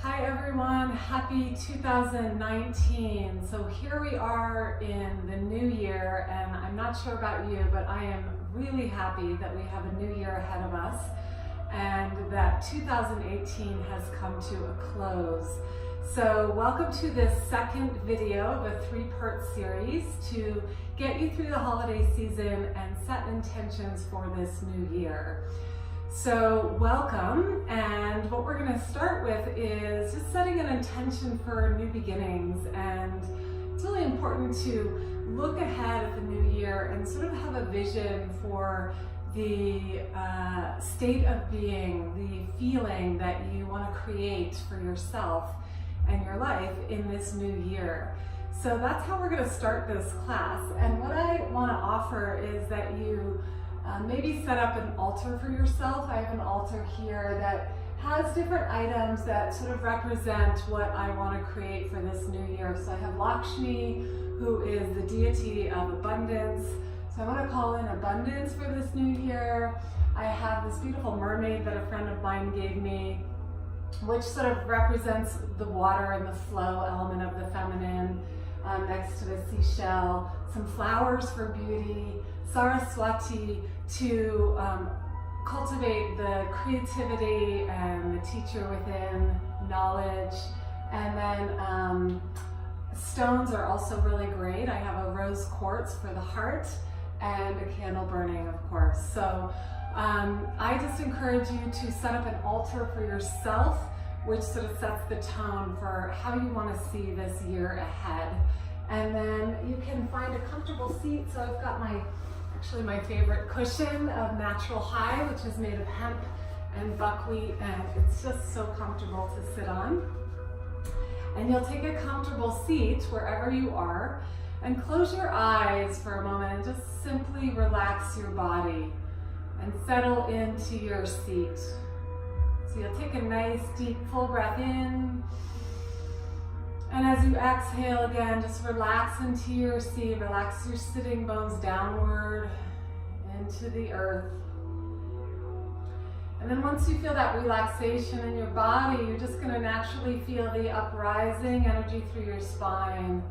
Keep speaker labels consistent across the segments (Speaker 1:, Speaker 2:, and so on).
Speaker 1: Hi everyone, happy 2019. So here we are in the new year, and I'm not sure about you, but I am really happy that we have a new year ahead of us and that 2018 has come to a close. So welcome to this second video of a three-part series to get you through the holiday season and set intentions for this new year. So welcome, and what we're going to start with is just setting an intention for new beginnings. And it's really important to look ahead at the new year and sort of have a vision for the state of being, the feeling that you want to create for yourself and your life in this new year. So that's how we're going to start this class. And what I want to offer is that you maybe set up an altar for yourself. I have an altar here that has different items that sort of represent what I want to create for this new year. So I have Lakshmi, who is the deity of abundance. So I want to call in abundance for this new year. I have this beautiful mermaid that a friend of mine gave me, which sort of represents the water and the flow element of the feminine, next to the seashell. Some flowers for beauty, Saraswati to cultivate the creativity and the teacher within, knowledge. And then stones are also really great. I have a rose quartz for the heart and a candle burning, of course. So I just encourage you to set up an altar for yourself, which sort of sets the tone for how you want to see this year ahead. And then you can find a comfortable seat. So I've got actually my favorite cushion of natural high, which is made of hemp and buckwheat, and it's just so comfortable to sit on. And you'll take a comfortable seat wherever you are and close your eyes for a moment and just simply relax your body and settle into your seat. So you'll take a nice deep full breath in, and as you exhale again, just relax into your seat, relax your sitting bones downward into the earth. And then once you feel that relaxation in your body, you're just going to naturally feel the uprising energy through your spine.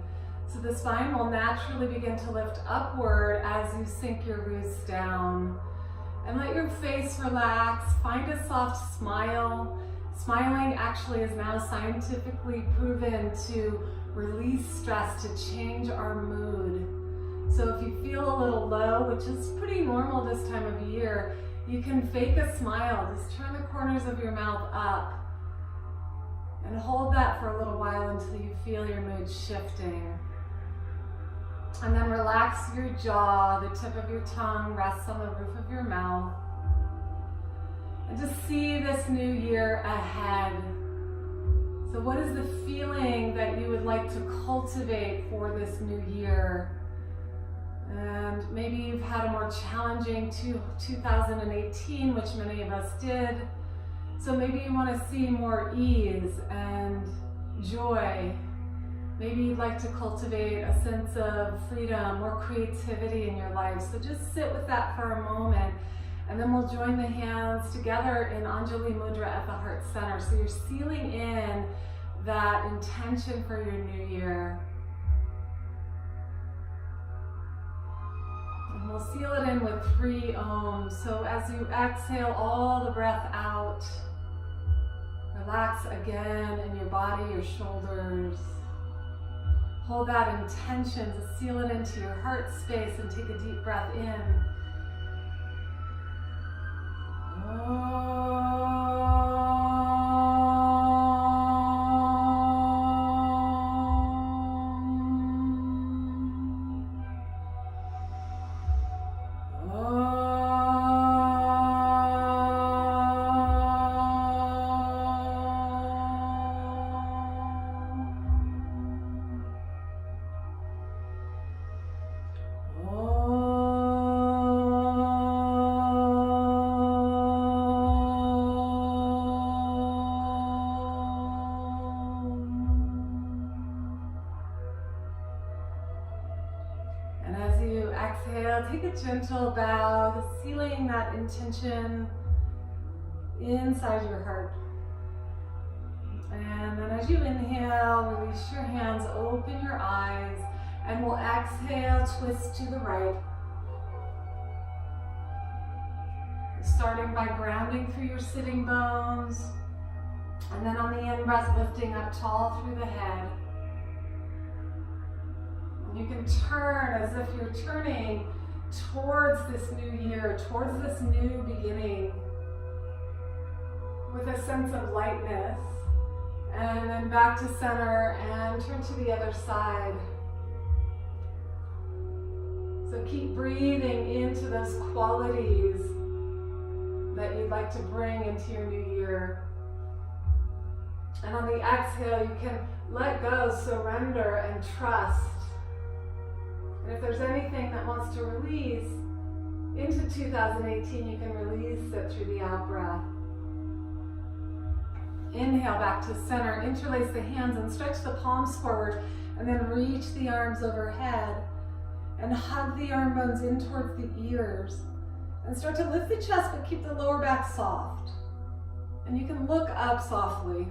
Speaker 1: So the spine will naturally begin to lift upward as you sink your roots down. And let your face relax, find a soft smile. Smiling actually is now scientifically proven to release stress, to change our mood. So if you feel a little low, which is pretty normal this time of year, you can fake a smile. Just turn the corners of your mouth up and hold that for a little while until you feel your mood shifting. And then relax your jaw, the tip of your tongue rests on the roof of your mouth. And just see this new year ahead. So what is the feeling that you would like to cultivate for this new year? And maybe you've had a more challenging 2018, which many of us did. So maybe you want to see more ease and joy. Maybe you'd like to cultivate a sense of freedom, more creativity in your life. So just sit with that for a moment. And then we'll join the hands together in Anjali Mudra at the heart center. So you're sealing in that intention for your new year. And we'll seal it in with 3 ohms. So as you exhale all the breath out, relax again in your body, your shoulders. Hold that intention to seal it into your heart space and take a deep breath in. Exhale, take a gentle bow, sealing that intention inside your heart. And then as you inhale, release your hands, open your eyes, and we'll exhale, twist to the right. Starting by grounding through your sitting bones, and then on the in-breath, lifting up tall through the head. And you can turn as if you're turning towards this new year, towards this new beginning, with a sense of lightness. And then back to center and turn to the other side. So keep breathing into those qualities that you'd like to bring into your new year. And on the exhale, you can let go, surrender, and trust. And if there's anything that wants to release into 2018, you can release it through the out breath. Inhale back to center, interlace the hands and stretch the palms forward, and then reach the arms overhead and hug the arm bones in towards the ears. And start to lift the chest, but keep the lower back soft. And you can look up softly.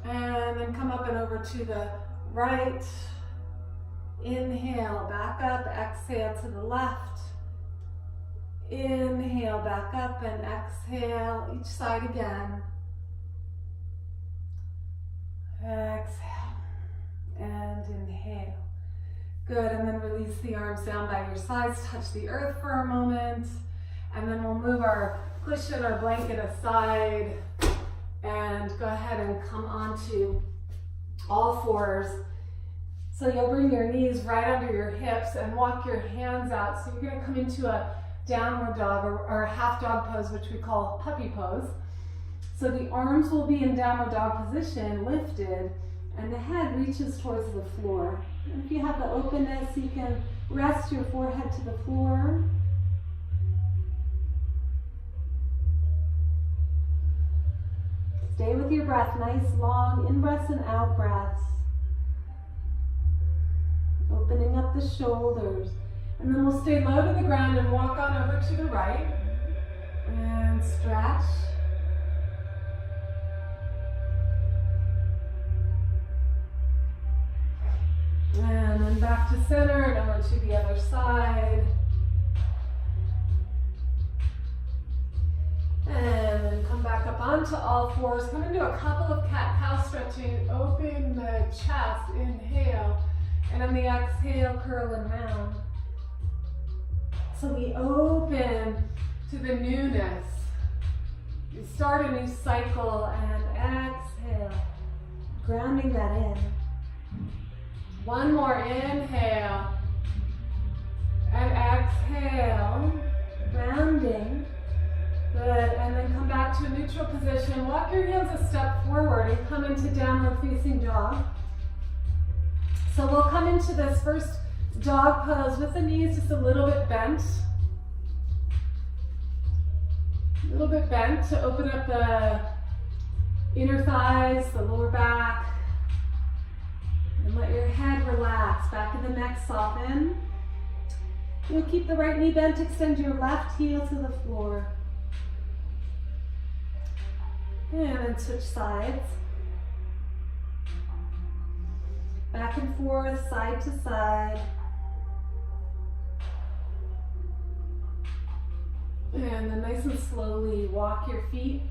Speaker 1: And then come up and over to the right. Inhale, back up, exhale to the left. Inhale, back up, and exhale, each side again. Exhale, and inhale. Good, and then release the arms down by your sides, touch the earth for a moment, and then we'll move our cushion or blanket aside and go ahead and come onto all fours. So you'll bring your knees right under your hips and walk your hands out. So you're gonna come into a downward dog or half dog pose, which we call puppy pose. So the arms will be in downward dog position, lifted, and the head reaches towards the floor. And if you have the openness, you can rest your forehead to the floor. Stay with your breath, nice long in-breaths and out-breaths. Opening up the shoulders. And then we'll stay low to the ground and walk on over to the right. And stretch. And then back to center and over to the other side. And then come back up onto all fours. Come into a couple of cat-cow stretching. Open the chest, inhale. And on the exhale, curl and round. So we open to the newness. You start a new cycle and exhale. Grounding that in. One more inhale and exhale, grounding. Good, and then come back to a neutral position. Walk your hands a step forward and come into downward facing dog. So we'll come into this first dog pose with the knees just a little bit bent. A little bit bent to open up the inner thighs, the lower back. And let your head relax, back of the neck soften. You'll keep the right knee bent, extend your left heel to the floor. And then switch sides. Back and forth, side to side. And then nice and slowly walk your feet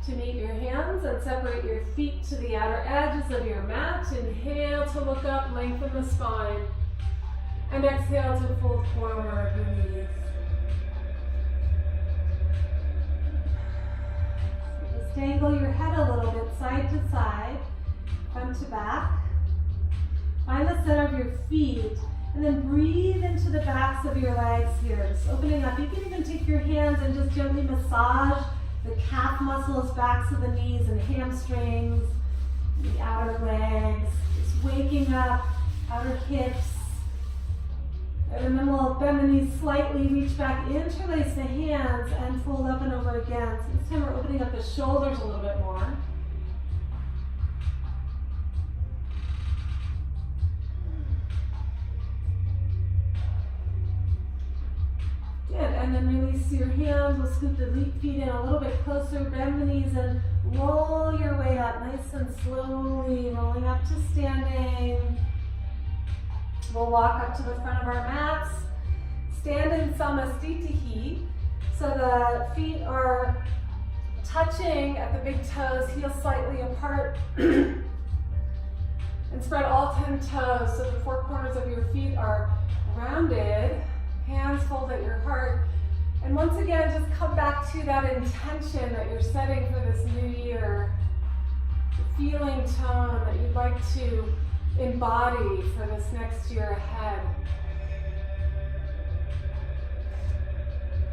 Speaker 1: to meet your hands and separate your feet to the outer edges of your mat. Inhale to look up, lengthen the spine. And exhale to fold forward, release. So just angle your head a little bit, side to side, front to back. Find the center of your feet, and then breathe into the backs of your legs here. Just opening up. You can even take your hands and just gently massage the calf muscles, backs of the knees and hamstrings, the outer legs. Just waking up, outer hips. And then we'll bend the knees slightly, reach back, interlace the hands, and fold up and over again. So this time we're opening up the shoulders a little bit more. Good, and then release your hands. We'll scoop the feet in a little bit closer, bend the knees and roll your way up, nice and slowly, rolling up to standing. We'll walk up to the front of our mats, stand in Samastitihi, so the feet are touching at the big toes, heels slightly apart, and spread all 10 toes so the four corners of your feet are rounded, hands fold at your heart. And once again, just come back to that intention that you're setting for this new year, the feeling tone that you'd like to embody for this next year ahead.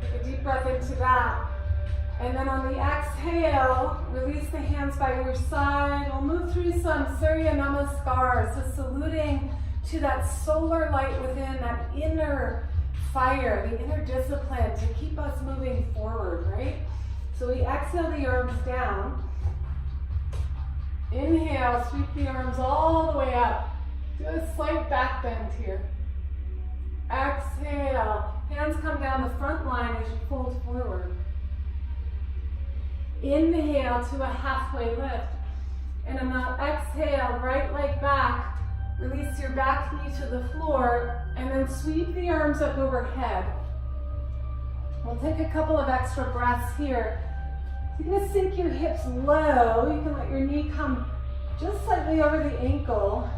Speaker 1: Take a deep breath into that. And then on the exhale, release the hands by your side. We'll move through some Surya Namaskars, so saluting to that solar light within, that inner fire, the inner discipline to keep us moving forward, right? So we exhale the arms down. Inhale, sweep the arms all the way up. Do a slight back bend here. Exhale, hands come down the front line as you fold forward. Inhale to a halfway lift. And on that exhale, right leg back. Release your back knee to the floor and then sweep the arms up overhead. We'll take a couple of extra breaths here. You're going to sink your hips low. You can let your knee come just slightly over the ankle.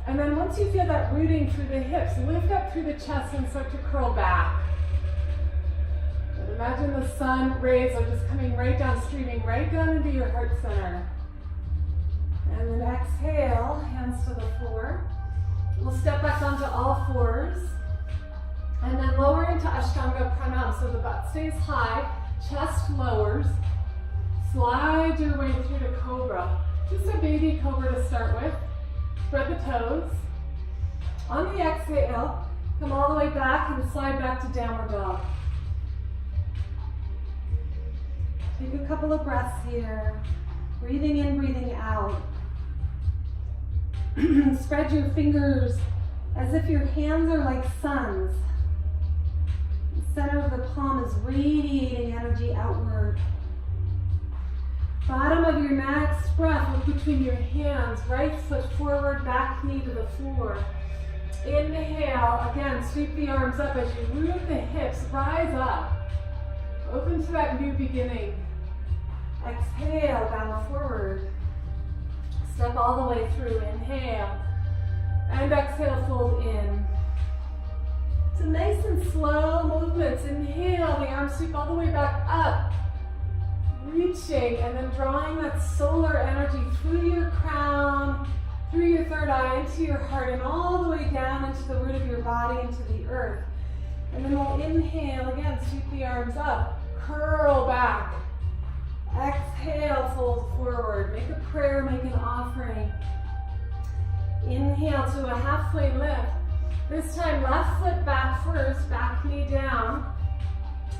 Speaker 1: And then once you feel that rooting through the hips, lift up through the chest and start to curl back. And imagine the sun rays are just coming right down, streaming right down into your heart center. And then exhale, hands to the floor. We'll step back onto all fours. And then lower into Ashtanga Pranam. So the butt stays high, chest lowers. Slide your way through to Cobra. Just a baby Cobra to start with. Spread the toes. On the exhale, come all the way back and slide back to Downward Dog. Take a couple of breaths here. Breathing in, breathing out. Spread your fingers as if your hands are like suns. The center of the palm is radiating energy outward. Bottom of your next breath, look between your hands. Right foot forward, back knee to the floor. Inhale, again, sweep the arms up as you root the hips, rise up. Open to that new beginning. Exhale, bow forward. Step all the way through, inhale. And exhale, fold in. So nice and slow movements. Inhale, the arms sweep all the way back up. Reaching and then drawing that solar energy through your crown, through your third eye, into your heart, and all the way down into the root of your body, into the earth. And then we'll inhale again, sweep the arms up, curl back. Exhale, fold forward. Make a prayer, make an offering. Inhale to a halfway lift. This time, left foot back first, back knee down.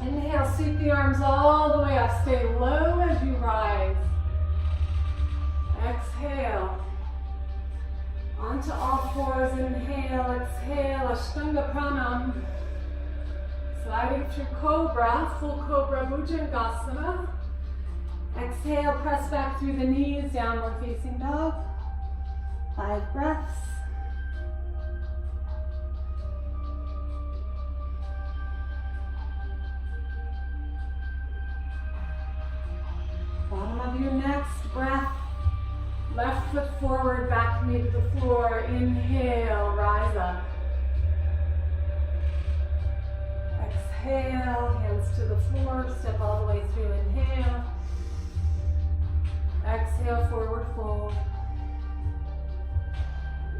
Speaker 1: Inhale, sweep the arms all the way up. Stay low as you rise. Exhale. Onto all fours. Inhale, exhale, Ashtanga Pranam. Sliding through Cobra, full Cobra Bhujangasana. Exhale, press back through the knees, downward facing dog. 5 breaths. Bottom of your next breath. Left foot forward, back knee to the floor. Inhale, rise up. Exhale, hands to the floor, step all the way through. Inhale. Exhale, forward fold.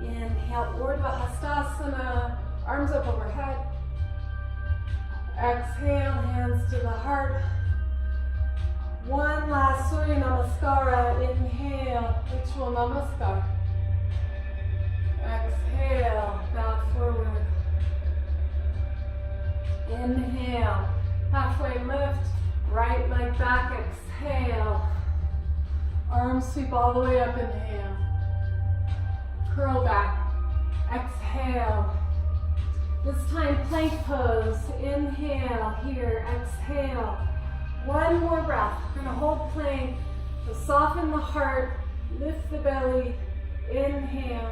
Speaker 1: Inhale, Urdhva Hastasana, arms up overhead. Exhale, hands to the heart. One last Surya Namaskara. Inhale, ritual Namaskar. Exhale, bow forward. Inhale, halfway lift, right leg back, exhale. Arms sweep all the way up, inhale. Curl back, exhale. This time, plank pose. Inhale here, exhale. One more breath. We're gonna hold plank to soften the heart, lift the belly. Inhale.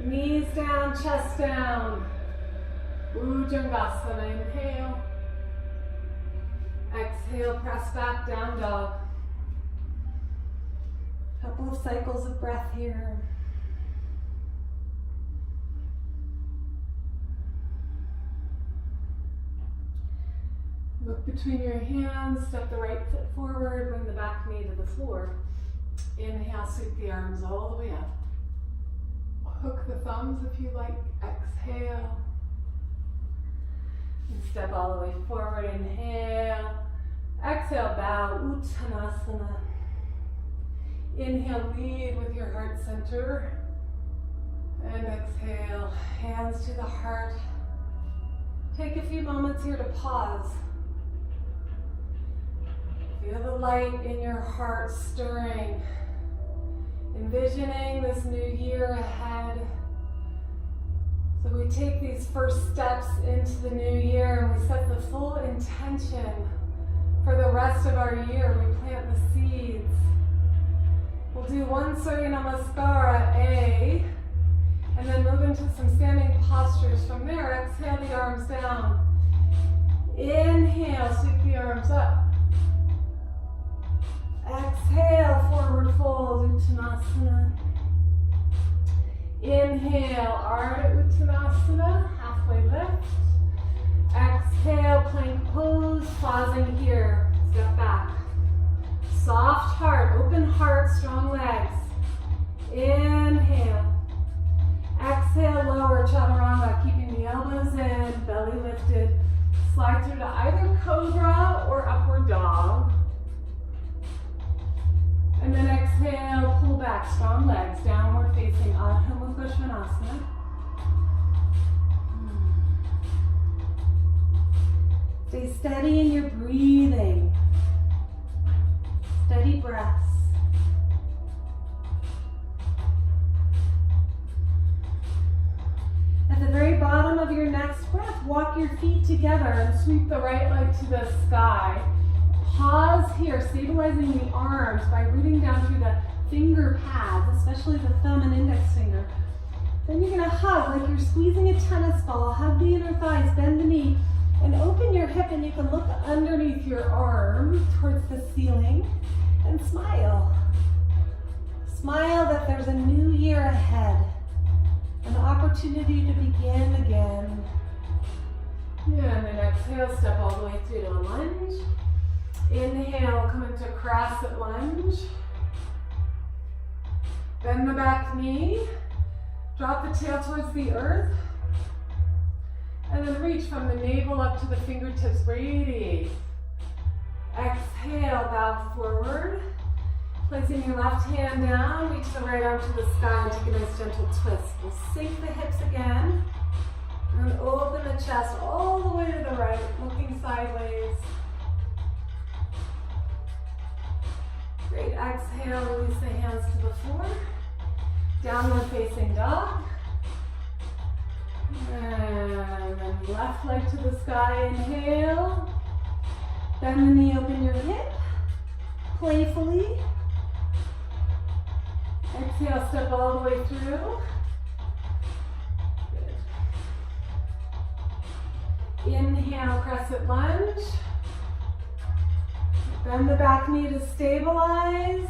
Speaker 1: Knees down, chest down. Bhujangasana, inhale. Exhale, press back, down dog. Couple of cycles of breath here. Look between your hands, step the right foot forward, bring the back knee to the floor. Inhale, sweep the arms all the way up. Hook the thumbs if you like, exhale. And step all the way forward, inhale. Exhale, bow, Uttanasana. Inhale, lead with your heart center. And exhale, hands to the heart. Take a few moments here to pause. Feel the light in your heart stirring. Envisioning this new year ahead. So we take these first steps into the new year and we set the full intention for the rest of our year. We plant the seeds. We'll do one Surya Namaskara, A, and then move into some standing postures. From there, exhale the arms down. Inhale, sweep the arms up. Exhale, forward fold, Uttanasana. Inhale, Ardha Uttanasana, halfway lift. Exhale, plank pose, pausing here, step back. Soft heart, open heart, strong legs. Inhale. Exhale, lower chaturanga, keeping the elbows in, belly lifted. Slide through to either cobra or upward dog. And then exhale, pull back, strong legs, downward facing Adho Mukha Svanasana. Stay steady in your breathing. Steady breaths. At the very bottom of your next breath, walk your feet together and sweep the right leg to the sky. Pause here, stabilizing the arms by rooting down through the finger pads, especially the thumb and index finger. Then you're gonna hug like you're squeezing a tennis ball. Hug the inner thighs, bend the knee, and open your hip, and you can look underneath your arm towards the ceiling and smile. Smile that there's a new year ahead, an opportunity to begin again. Yeah, and then exhale, step all the way through to a lunge. Inhale, come into crescent lunge. Bend the back knee. Drop the tail towards the earth. And then reach from the navel up to the fingertips, radiate. Exhale, bow forward. Placing your left hand down, reach the right arm to the sky and take a nice gentle twist. We'll sink the hips again. And open the chest all the way to the right, looking sideways. Great, exhale, release the hands to the floor. Downward facing dog. And then left leg to the sky, inhale. Bend the knee, open your hip. Playfully. Exhale, step all the way through. Good. Inhale, crescent lunge. Bend the back knee to stabilize.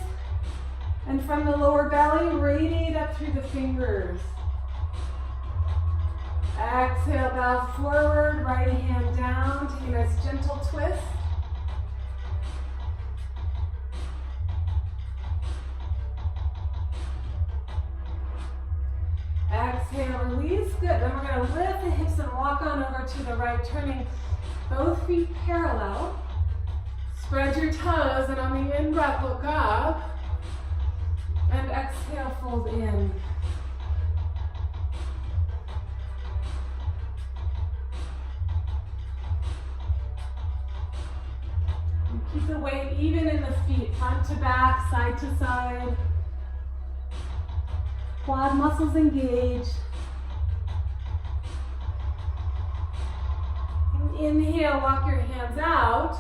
Speaker 1: And from the lower belly, radiate up through the fingers. Exhale, bow forward, right hand down. Take a nice gentle twist. Exhale, release. Good. Then we're going to lift the hips and walk on over to the right, turning both feet parallel. Spread your toes, and on the in-breath, look up. And exhale, fold in. And keep the weight even in the feet, front to back, side to side. Quad muscles engaged. Inhale, walk your hands out.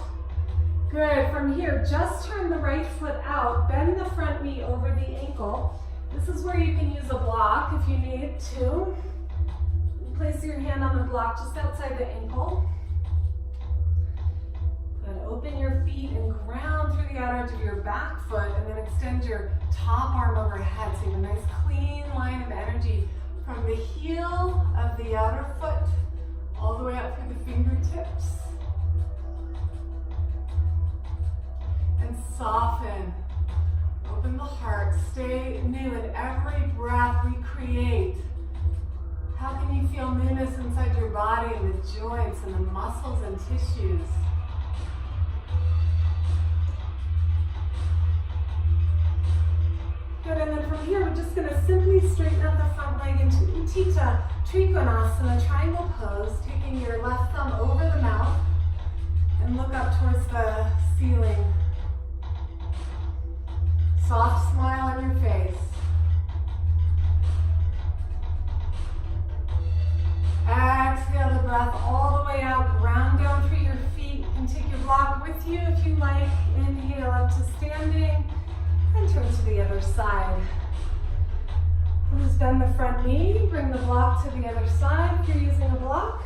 Speaker 1: Good. From here, just turn the right foot out. Bend the front knee over the ankle. This is where you can use a block if you need to. Place your hand on the block just outside the ankle. Good. Open your feet and ground through the outer edge of your back foot, and then extend your top arm overhead so you have a nice clean line of energy from the heel of the outer foot all the way up through the fingertips. And soften. Open the heart. Stay new in every breath we create. How can you feel newness inside your body and the joints and the muscles and tissues? Good, and then from here, we're just going to simply straighten out the front leg into Utthita Trikonasana, triangle pose, taking your left thumb over the mouth and look up towards the ceiling. Soft smile on your face. Exhale the breath all the way out, ground down through your feet. You can take your block with you if you like. Inhale up to standing and turn to the other side. Please bend the front knee, bring the block to the other side if you're using a block.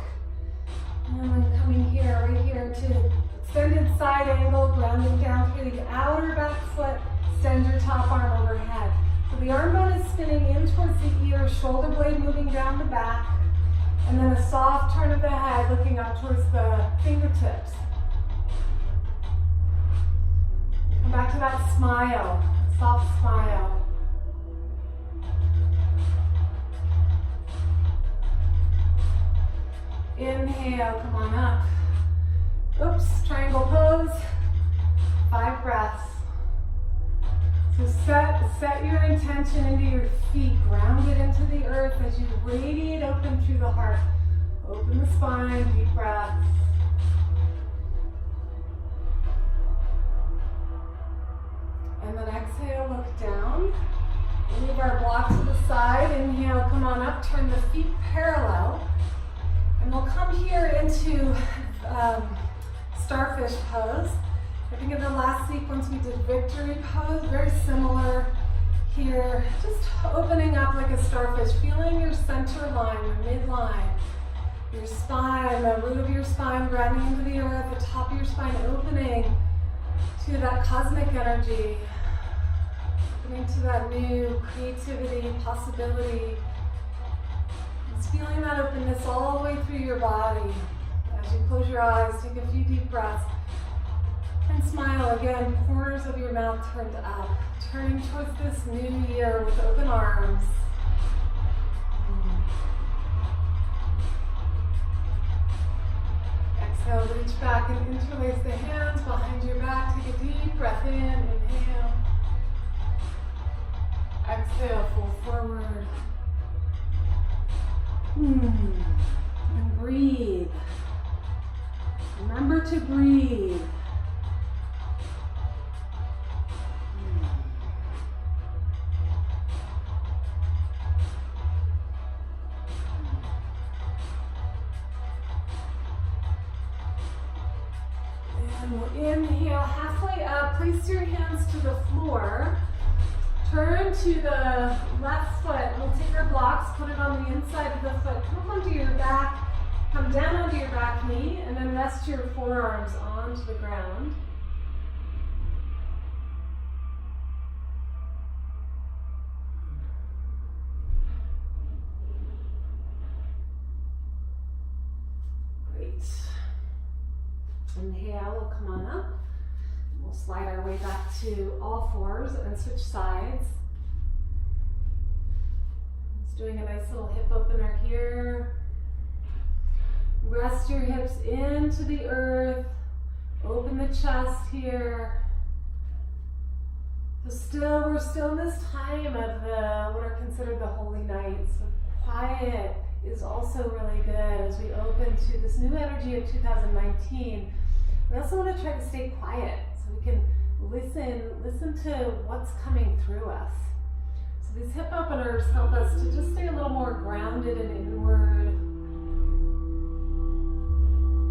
Speaker 1: And then coming here, right here to extended side angle, grounding down through the outer back foot. Extend your top arm overhead. So the arm bone is spinning in towards the ear, shoulder blade moving down the back, and then a soft turn of the head looking up towards the fingertips. Come back to that smile, soft smile. Inhale, come on up. Oops, triangle pose. 5 breaths. So set your intention into your feet, grounded into the earth as you radiate open through the heart. Open the spine, deep breaths. And then exhale, look down. Leave our block to the side. Inhale, come on up, turn the feet parallel. And we'll come here into starfish pose. I think in the last sequence we did victory pose, very similar here. Just opening up like a starfish, feeling your center line, your midline, your spine, the root of your spine grounding into the earth, the top of your spine opening to that cosmic energy, opening to that new creativity, possibility. Just feeling that openness all the way through your body. As you close your eyes, take a few deep breaths. And smile again, corners of your mouth turned up, turning towards this new year with open arms. Exhale, reach back and interlace the hands behind your back. Take a deep breath in, inhale. Exhale, fold forward. And breathe. Remember to breathe. Inhale, halfway up, place your hands to the floor. Turn to the left foot. We'll take our blocks, put it on the inside of the foot. Come onto your back, come down onto your back knee, and then rest your forearms onto the ground. Great. Inhale, we'll come on up. We'll slide our way back to all fours and switch sides. Just doing a nice little hip opener here. Rest your hips into the earth. Open the chest here. So we're still in this time of what are considered the holy nights. So quiet is also really good as we open to this new energy of 2019. We also want to try to stay quiet so we can listen to what's coming through us. So these hip openers help us to just stay a little more grounded and inward.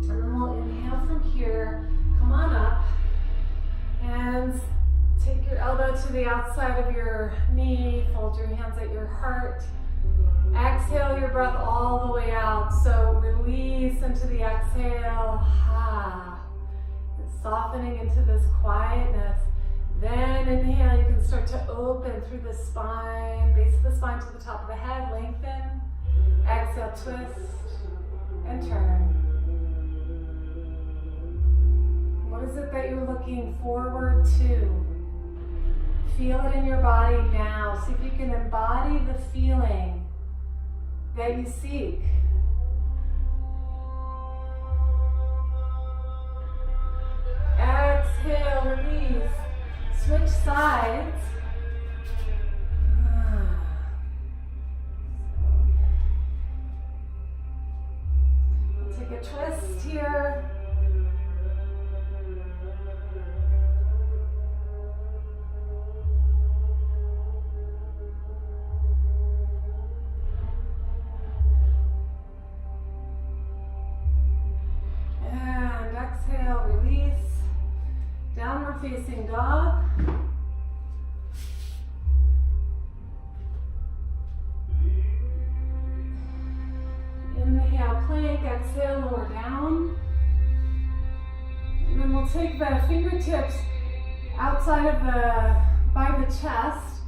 Speaker 1: And then then we'll inhale from here. Come on up. And take your elbow to the outside of your knee. Fold your hands at your heart. Exhale your breath all the way out. So release into the exhale. Softening into this quietness. Then inhale, you can start to open through the spine, base of the spine to the top of the head, lengthen. Exhale, twist and turn. What is it that you're looking forward to? Feel it in your body now. See if you can embody the feeling that you seek. Exhale, release. Switch sides. Take a twist here. And exhale, release. Downward facing dog. Inhale, plank. Exhale, lower down. And then we'll take the fingertips outside of by the chest.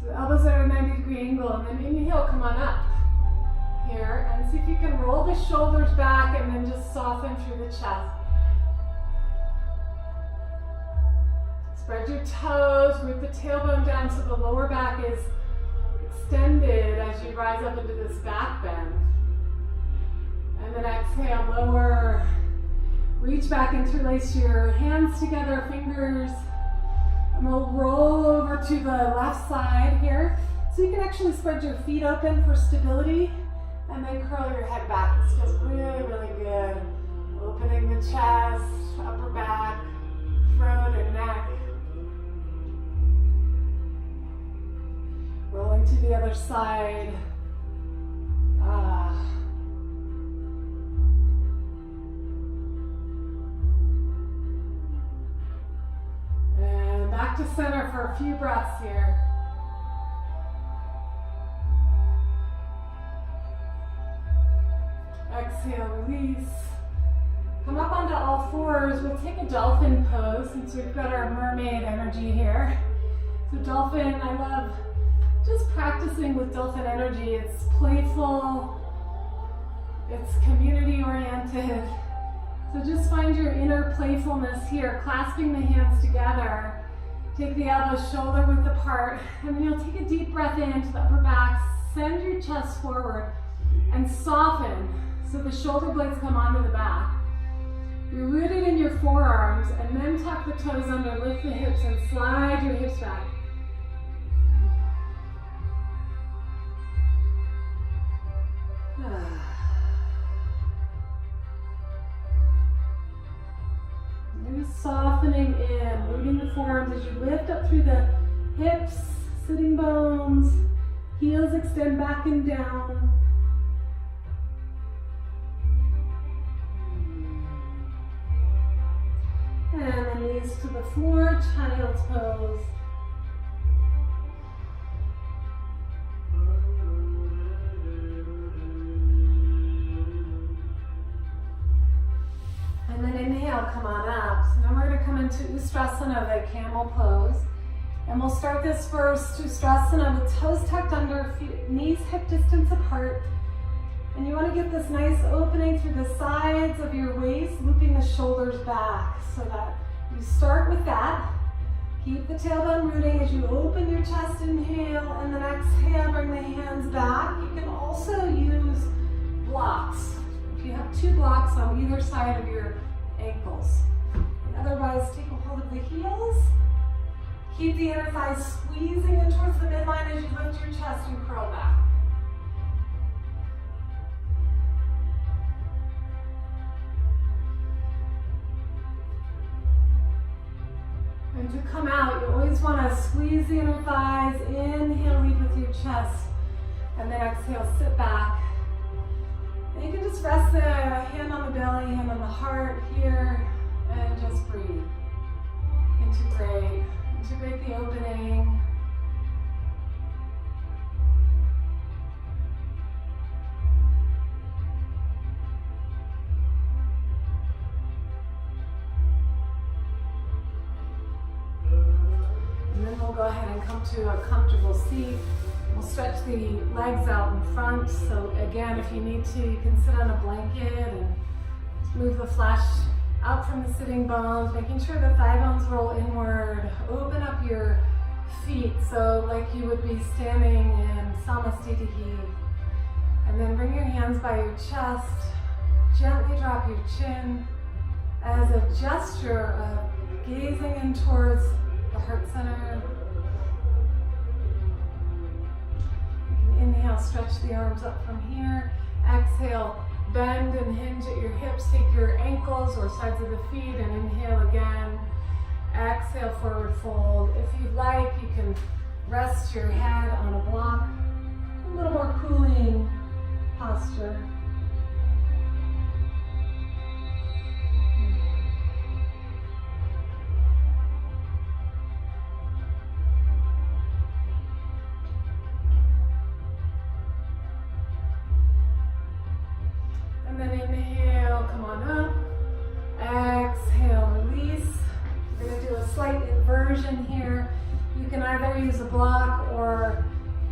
Speaker 1: So the elbows are at a 90-degree angle. And then inhale, come on up here. And see if you can roll the shoulders back and then just soften through the chest. Spread your toes, root the tailbone down so the lower back is extended as you rise up into this back bend. And then exhale, lower. Reach back, interlace your hands together, fingers. And we'll roll over to the left side here. So you can actually spread your feet open for stability and then curl your head back. This feels really, really good. Opening the chest, upper back, throat and neck. Rolling to the other side. And back to center for a few breaths here. Exhale, release. Come up onto all fours. We'll take a dolphin pose since we've got our mermaid energy here. So dolphin, I love just practicing with dolphin energy. It's playful, it's community oriented. So just find your inner playfulness here, clasping the hands together. Take the elbows shoulder width apart, and then you'll take a deep breath into the upper back, send your chest forward, and soften so the shoulder blades come onto the back. You're rooted in your forearms, and then tuck the toes under, lift the hips, and slide your hips back. You're just softening in, rooting the forearms as you lift up through the hips, sitting bones, heels extend back and down. And the knees to the floor, child's pose. And then inhale, come on up. So now we're going to come into Ustrasana, the camel pose. And we'll start this first Ustrasana with toes tucked under, feet, knees hip distance apart. And you want to get this nice opening through the sides of your waist, looping the shoulders back so that you start with that. Keep the tailbone rooting as you open your chest, inhale, and then exhale, bring the hands back. You can also use blocks. If you have 2 blocks on either side of your ankles. And otherwise, take a hold of the heels. Keep the inner thighs squeezing in towards the midline as you lift your chest and curl back. And to come out, you always want to squeeze the inner thighs. Inhale, lead with your chest. And then exhale, sit back. You can just rest the hand on the belly, hand on the heart here, and just breathe. Integrate the opening. And then we'll go ahead and come to a comfortable seat. We'll stretch the legs out in front. So again, if you need to, you can sit on a blanket and move the flesh out from the sitting bones, making sure the thigh bones roll inward. Open up your feet, so like you would be standing in Samastitihi. And then bring your hands by your chest. Gently drop your chin as a gesture of gazing in towards the heart center. You can inhale, stretch the arms up from here. Exhale, bend and hinge at your hips. Take your ankles or sides of the feet and inhale again. Exhale, forward fold. If you'd like, you can rest your head on a block. A little more cooling posture. And then inhale, come on up. Exhale, release. We're going to do a slight inversion here. You can either use a block or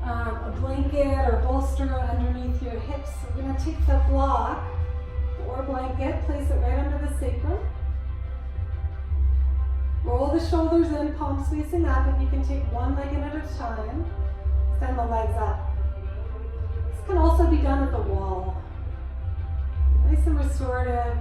Speaker 1: a blanket or bolster underneath your hips. We're going to take the block or blanket, place it right under the sacrum. Roll the shoulders in, palms facing up, and you can take one leg in at a time. Extend the legs up. This can also be done at the wall. Nice and restorative.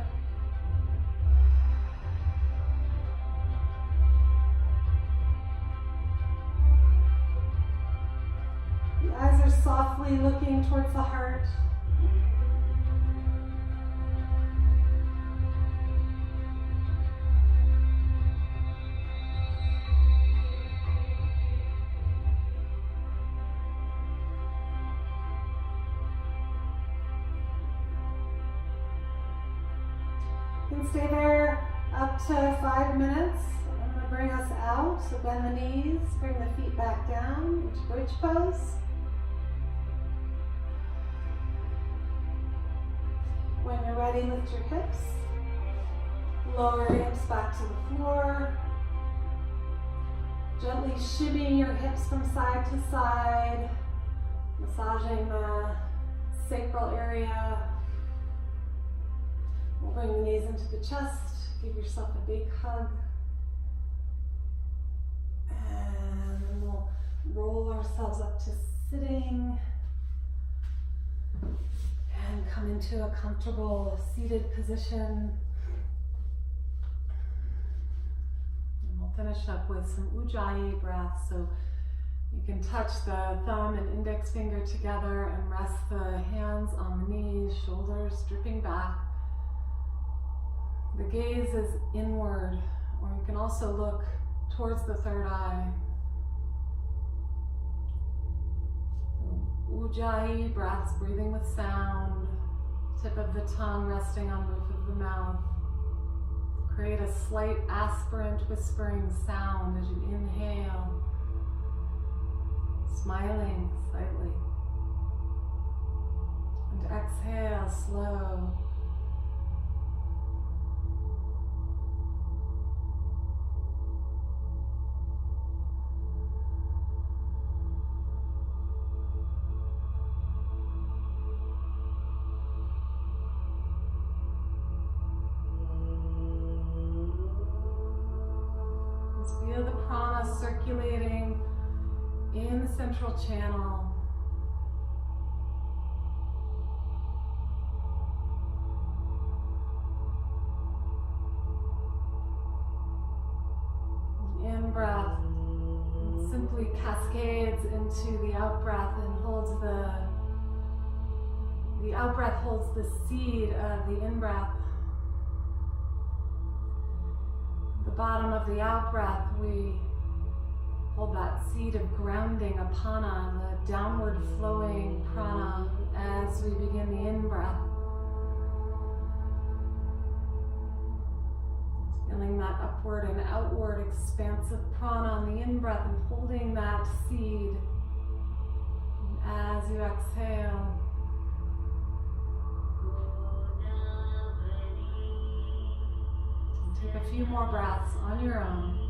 Speaker 1: The eyes are softly looking towards the heart. You can stay there up to 5 minutes. I'm going to bring us out. So bend the knees, bring the feet back down into bridge pose. When you're ready, lift your hips. Lower your hips back to the floor. Gently shimmy your hips from side to side, massaging the sacral area. We'll bring the knees into the chest, give yourself a big hug. And then we'll roll ourselves up to sitting and come into a comfortable seated position. And we'll finish up with some ujjayi breath. So you can touch the thumb and index finger together and rest the hands on the knees, shoulders dripping back. The gaze is inward, or you can also look towards the third eye. Ujjayi breaths, breathing with sound, tip of the tongue resting on roof of the mouth. Create a slight aspirant whispering sound as you inhale, smiling slightly. And exhale, slow. Feel the prana circulating in the central channel. The in-breath simply cascades into the out-breath and holds the out-breath holds the seed of the in-breath. The bottom of the out-breath, we hold that seed of grounding, apana, the downward flowing prana as we begin the in-breath. feeling that upward and outward expansive prana on the in-breath and holding that seed. And as you exhale, take a few more breaths on your own.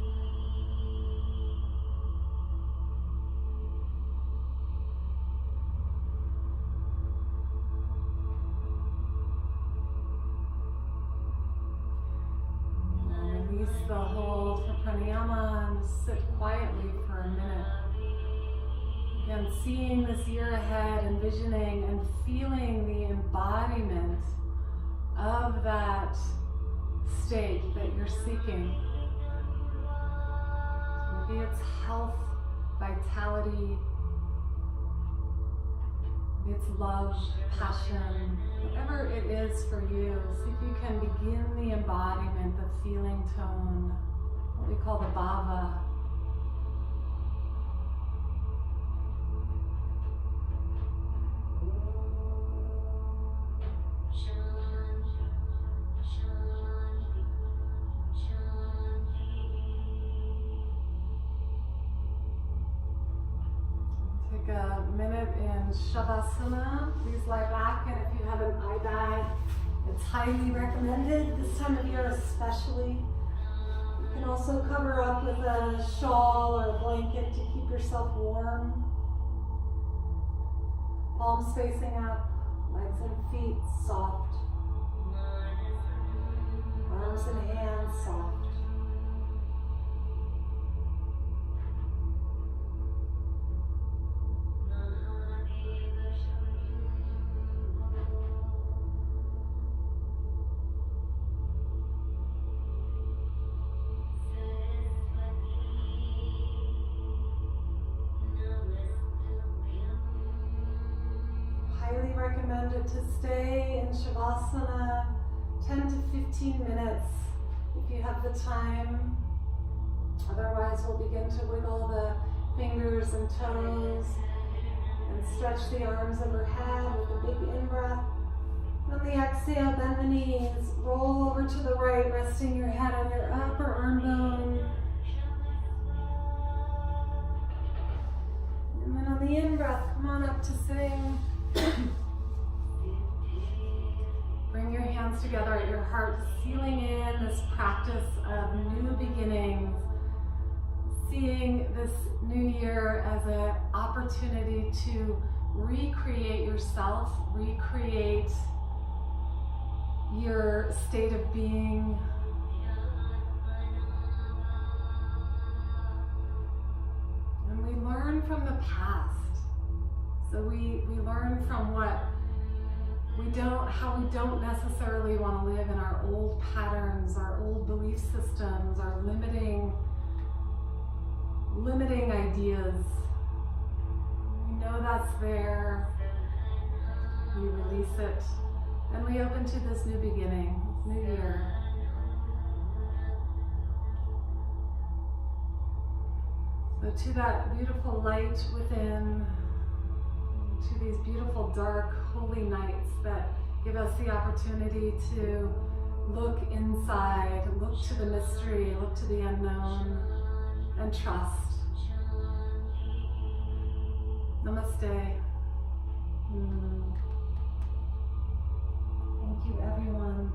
Speaker 1: And release the hold for pranayama and sit quietly for a minute. Again, seeing this year ahead, envisioning and feeling the embodiment of that state that you're seeking. Maybe it's health, vitality, maybe it's love, passion, whatever it is for you. See if you can begin the embodiment, the feeling tone, what we call the bhava. Take a minute in Shavasana. Please lie back, and if you have an eye bag, it's highly recommended this time of year especially. You can also cover up with a shawl or a blanket to keep yourself warm. Palms facing up, legs and feet soft. Arms and hands soft. Highly recommended to stay in Shavasana 10 to 15 minutes if you have the time. Otherwise, we'll begin to wiggle the fingers and toes and stretch the arms overhead with a big in-breath. On the exhale, bend the knees, roll over to the right, resting your head on your upper arm bone. And then on the in-breath, come on up to sing. Bring your hands together at your heart, sealing in this practice of new beginnings, seeing this new year as an opportunity to recreate yourself, recreate your state of being. And we learn from the past. So we learn from how we don't necessarily want to live in our old patterns, our old belief systems, our limiting ideas. We know that's there. We release it. And we open to this new beginning, this new year. So to that beautiful light within, to these beautiful dark holy nights that give us the opportunity to look inside, look to the mystery, look to the unknown, and trust. Namaste. Thank you, everyone.